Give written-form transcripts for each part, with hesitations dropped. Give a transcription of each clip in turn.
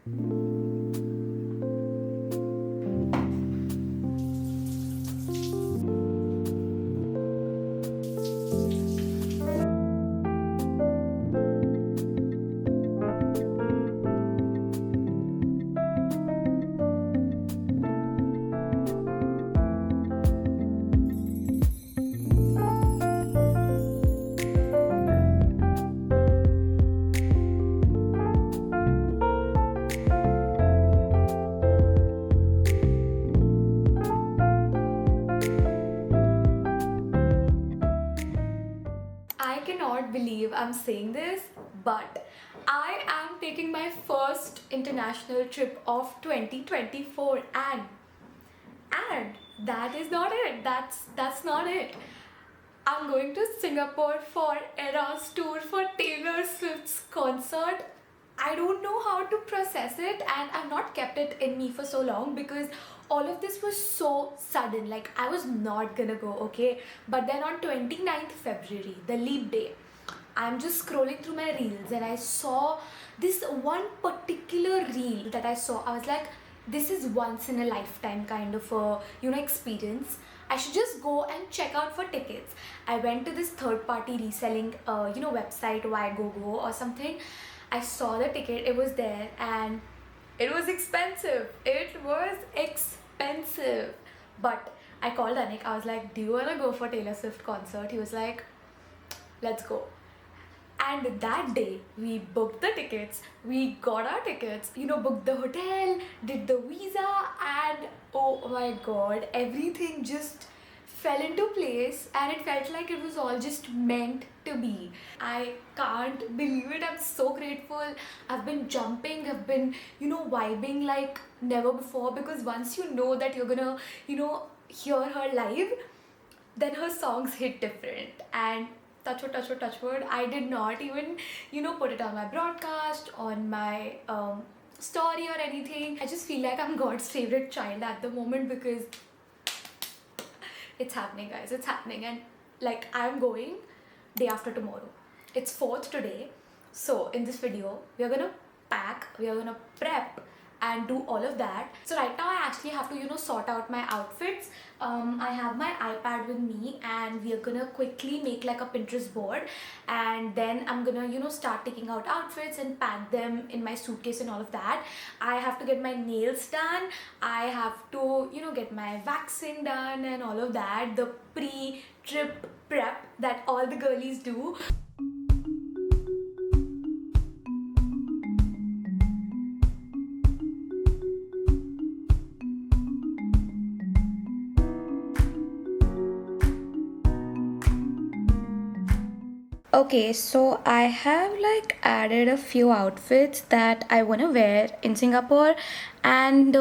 I cannot believe I'm saying this, but I am taking my first international trip of 2024, and that is not it. That's not it. I'm going to Singapore for ERAS tour for Taylor Swift's concert. I don't know how to process it, and I've not kept it in me for so long because all of this was so sudden. Like, I was not gonna go, okay? But then on 29th February, the leap day, I'm just scrolling through my reels and I saw this one particular reel that I saw. I was like, this is once in a lifetime kind of a experience. I should just go and check out for tickets. I went to this third party reselling website, Go or something. I saw the ticket, it was there, and it was expensive. It was expensive. But I called Anik. I was like, do you wanna go for Taylor Swift concert? He was like, let's go. And that day, we booked the tickets, we got our tickets, booked the hotel, did the visa, and oh my god, everything just fell into place and it felt like it was all just meant to be. I can't believe it. I'm so grateful. I've been jumping, I've been, vibing like never before, because once you know that you're gonna, hear her live, then her songs hit different. And touch wood, I did not even put it on my broadcast, on my story or anything. I just feel like I'm God's favorite child at the moment, because it's happening, guys. It's happening. And like, I'm going day after tomorrow. It's 4th today. So in this video, we are gonna pack, we are gonna prep and do all of that. So right now I actually have to sort out my outfits. I have my iPad with me and we are gonna quickly make like a Pinterest board, and then I'm gonna start taking out outfits and pack them in my suitcase and all of that. I have to get my nails done, I have to get my waxing done and all of that, the pre-trip prep that all the girlies do. Okay, so I have like added a few outfits that I want to wear in Singapore, and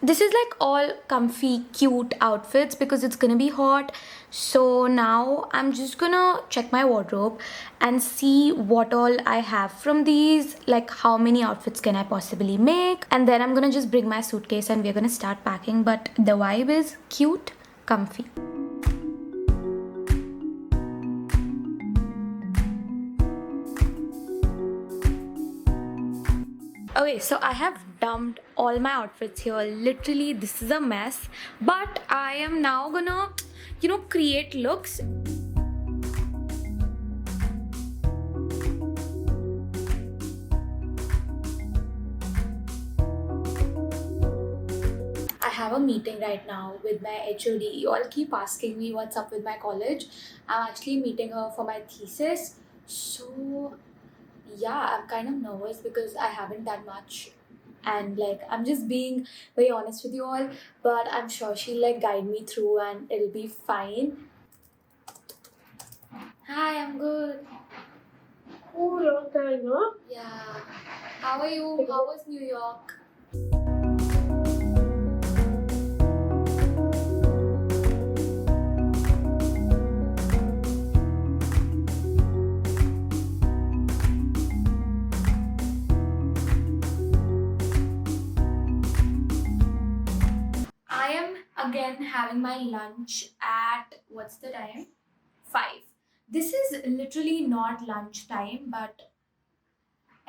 this is like all comfy, cute outfits because it's gonna be hot. So now I'm just gonna check my wardrobe and see what all I have from these, like how many outfits can I possibly make, and then I'm gonna just bring my suitcase and we're gonna start packing. But the vibe is cute, comfy. Okay, so I have dumped all my outfits here. Literally, this is a mess. But I am now gonna, create looks. I have a meeting right now with my HOD. You all keep asking me what's up with my college. I'm actually meeting her for my thesis. So yeah, I'm kind of nervous because I haven't done much, and like, I'm just being very honest with you all, but I'm sure she'll like guide me through and it'll be fine. Hi, I'm good. Oh, long time, huh? Yeah. How are you? How was New York? I am again having my lunch at, what's the time? 5. This is literally not lunch time, but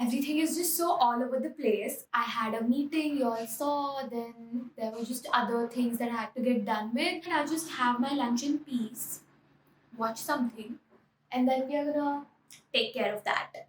everything is just so all over the place. I had a meeting, you all saw, then there were just other things that I had to get done with. And I'll just have my lunch in peace, watch something, and then we are gonna take care of that.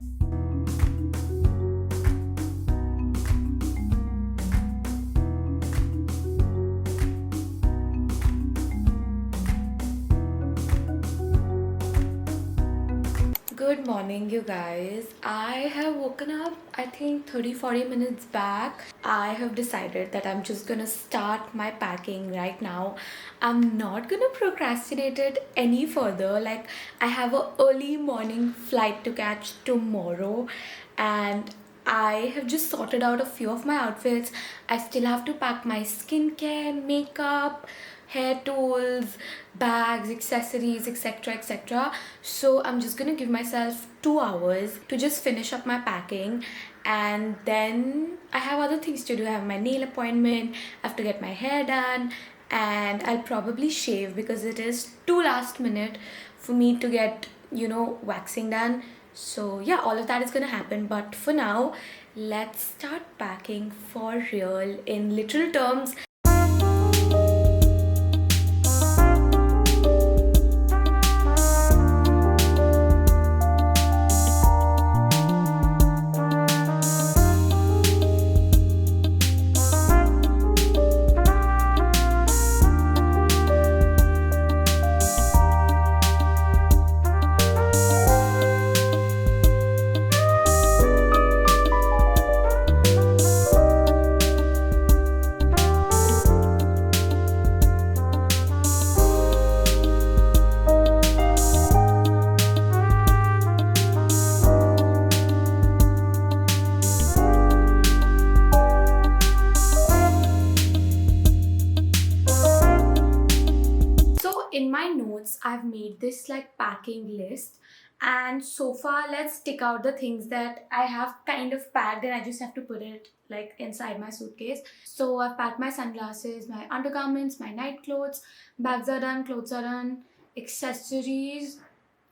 Good morning, you guys. I have woken up, I think 30 40 minutes back. I have decided that I'm just gonna start my packing right now. I'm not gonna procrastinate it any further. Like, I have a early morning flight to catch tomorrow, and I have just sorted out a few of my outfits. I still have to pack my skincare, makeup, hair tools, bags, accessories, etc. etc. So I'm just gonna give myself 2 hours to just finish up my packing, and then I have other things to do. I have my nail appointment, I have to get my hair done, and I'll probably shave because it is too last minute for me to get, waxing done. So yeah, all of that is gonna happen. But for now, let's start packing for real in literal terms. So in my notes, I've made this like packing list, and so far let's tick out the things that I have kind of packed and I just have to put it like inside my suitcase. So I've packed my sunglasses, my undergarments, my night clothes, bags are done, clothes are done, accessories.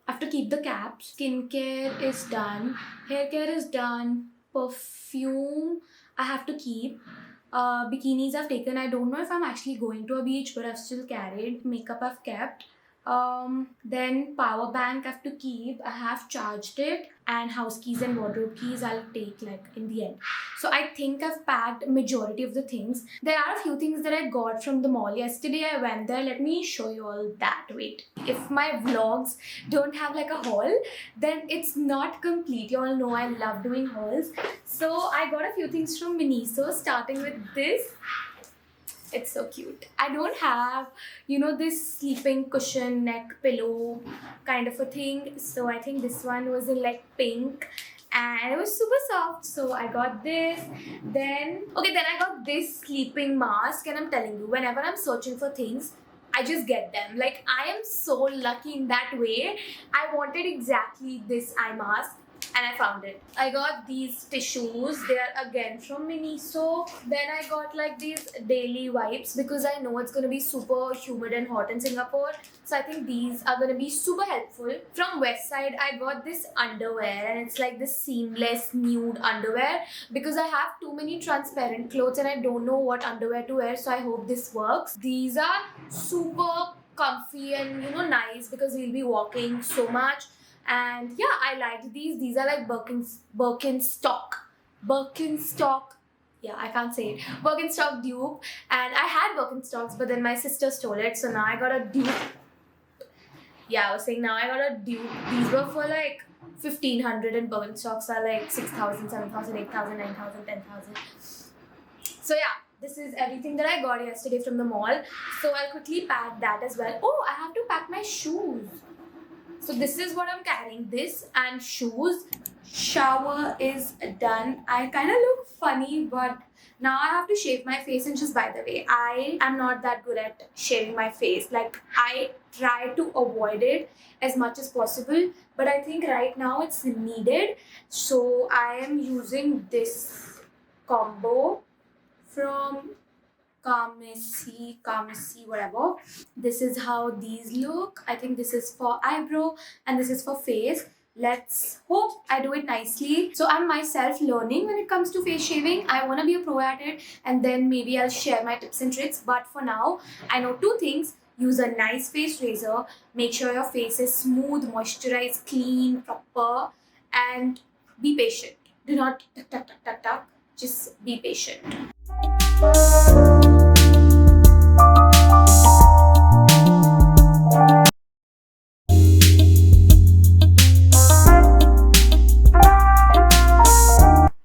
I have to keep the caps. Skincare is done, hair care is done, perfume I have to keep. Bikinis I've taken. I don't know if I'm actually going to a beach, but I've still carried. Makeup I've kept. Then power bank I have to keep. I have charged it, and house keys and wardrobe keys I'll take like in the end. So I think I've packed majority of the things. There are a few things that I got from the mall yesterday. I went there. Let me show you all that. Wait. If my vlogs don't have like a haul, then it's not complete. You all know I love doing hauls. So I got a few things from Miniso, starting with this. It's so cute. I don't have, this sleeping cushion, neck pillow kind of a thing. So I think this one was in like pink, and it was super soft. So I got this. Then I got this sleeping mask, and I'm telling you, whenever I'm searching for things, I just get them. Like, I am so lucky in that way. I wanted exactly this eye mask, and I found it. I got these tissues. They are again from Miniso. Then I got like these daily wipes because I know it's gonna be super humid and hot in Singapore. So I think these are gonna be super helpful. From Westside, I got this underwear, and it's like this seamless nude underwear because I have too many transparent clothes and I don't know what underwear to wear. So I hope this works. These are super comfy and nice because we'll be walking so much. And yeah, I liked these. These are like Birkenstock. Yeah, I can't say it. Birkenstock dupe. And I had Birkenstocks, but then my sister stole it. So now I got a dupe. Yeah, I was saying now I got a dupe. These were for like 1,500 and Birkenstocks are like 6,000, 7,000, 8,000, 9,000, 10,000. So yeah, this is everything that I got yesterday from the mall. So I'll quickly pack that as well. Oh, I have to pack my shoes. So this is what I'm carrying, this and shoes. Shower is done. I kind of look funny, but now I have to shave my face. And just by the way, I am not that good at shaving my face. Like, I try to avoid it as much as possible, but I think right now it's needed. So I am using this combo from Kamisi, whatever. This is how these look. I think this is for eyebrow and this is for face. let's hope I do it nicely. So I'm myself learning when it comes to face shaving. I want to be a pro at it, and then maybe I'll share my tips and tricks. But for now, I know two things. Use a nice face razor. Make sure your face is smooth, moisturized, clean, proper, and be patient. Do not tuck, tuck, tuck, tuck, tuck. Just be patient.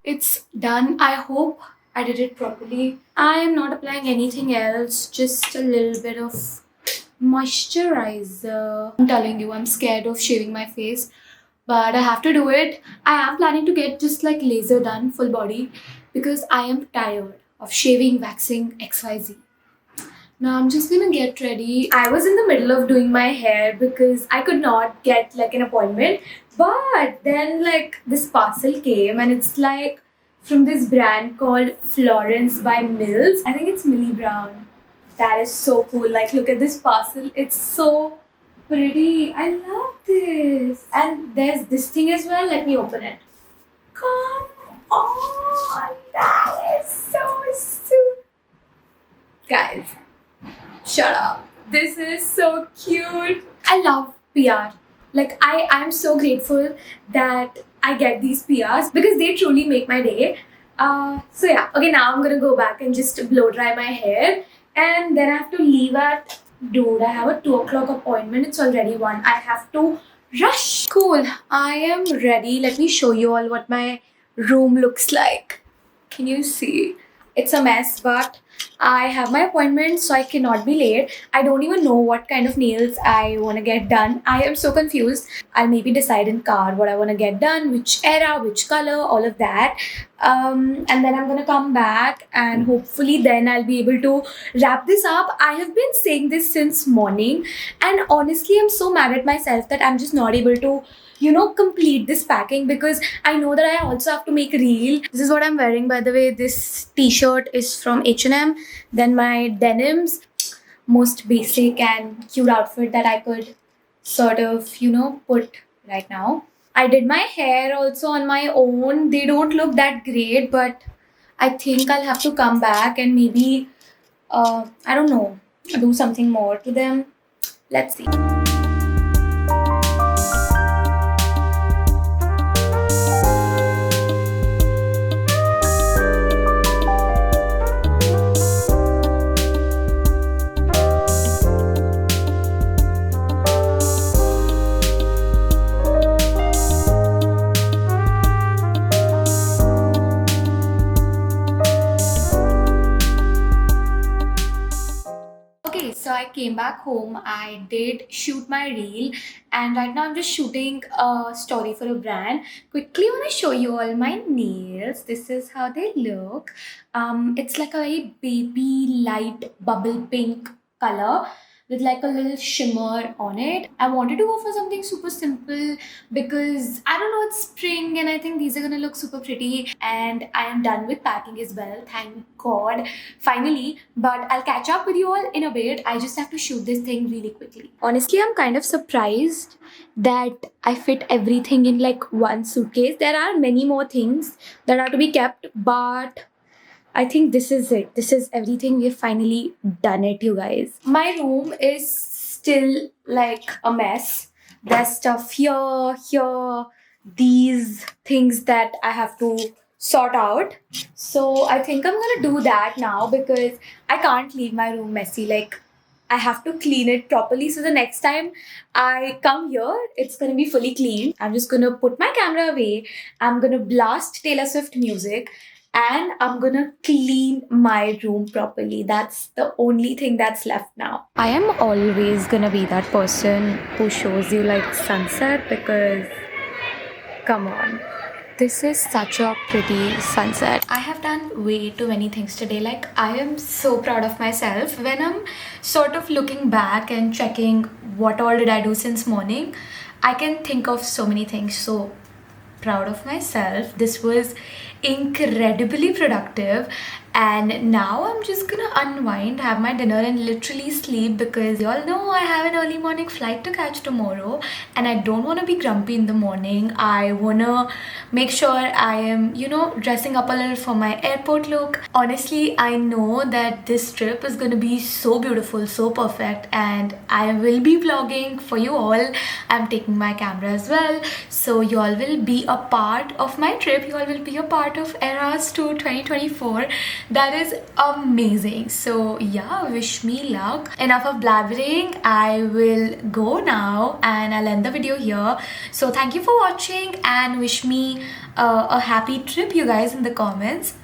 It's done. I hope I did it properly. I am not applying anything else, just a little bit of moisturizer. I'm telling you, I'm scared of shaving my face, but I have to do it. I am planning to get just like laser done, full body, because I am tired of shaving, waxing, XYZ. Now I'm just gonna get ready. I was in the middle of doing my hair because I could not get like an appointment. But then like this parcel came and it's like from this brand called Florence by Mills. I think it's Millie Brown. That is so cool. Like look at this parcel. It's so pretty. I love this. And there's this thing as well. Let me open it. Come on. That is so sweet. Guys, shut up. This is so cute. I love PR. Like I'm so grateful that I get these PRs because they truly make my day. So yeah, okay, now I'm gonna go back and just blow dry my hair, and then I have to leave at, dude, I have a 2 o'clock appointment. It's already 1. I have to rush. Cool. I am ready. Let me show you all what my room looks like. Can you see? It's a mess, but I have my appointment, so I cannot be late. I don't even know what kind of nails I want to get done. I am so confused. I'll maybe decide in car what I want to get done, which era, which color, all of that. And then I'm gonna come back, and hopefully then I'll be able to wrap this up. I have been saying this since morning, and honestly, I'm so mad at myself that I'm just not able to complete this packing because I know that I also have to make reel. This is what I'm wearing, by the way. This t-shirt is from H&M. Then my denims, most basic and cute outfit that I could sort of put right now. I did my hair also on my own. They don't look that great, but I think I'll have to come back and maybe I don't know, do something more to them. Let's see. So I came back home, I did shoot my reel, and right now I'm just shooting a story for a brand. Quickly want to show you all my nails. This is how they look. It's like a very baby light bubble pink color with like a little shimmer on it. I wanted to go for something super simple because I don't know, it's spring and I think these are gonna look super pretty, and I am done with packing as well, thank God, finally. But I'll catch up with you all in a bit. I just have to shoot this thing really quickly. Honestly, I'm kind of surprised that I fit everything in like one suitcase. There are many more things that are to be kept, but I think this is it. This is everything. We've finally done it, you guys. My room is still like a mess. There's stuff here, these things that I have to sort out. So I think I'm gonna do that now because I can't leave my room messy. Like, I have to clean it properly. So the next time I come here, it's gonna be fully clean. I'm just gonna put my camera away. I'm gonna blast Taylor Swift music, and I'm gonna clean my room properly. That's the only thing that's left now. I am always gonna be that person who shows you like sunset because, come on, this is such a pretty sunset. I have done way too many things today. Like, I am so proud of myself. When I'm sort of looking back and checking what all did I do since morning, I can think of so many things. So proud of myself. This was incredibly productive, And now I'm just gonna unwind, have my dinner, and literally sleep because y'all know I have an early morning flight to catch tomorrow, and I don't wanna be grumpy in the morning. I wanna make sure I am, dressing up a little for my airport look. Honestly, I know that this trip is gonna be so beautiful, so perfect, and I will be vlogging for you all. I'm taking my camera as well, so y'all will be a part of my trip. Y'all will be a part of ERAS to 2024. That is amazing. So yeah, wish me luck. Enough of blabbering. I will go now and I'll end the video here. So thank you for watching and wish me a happy trip, you guys, in the comments.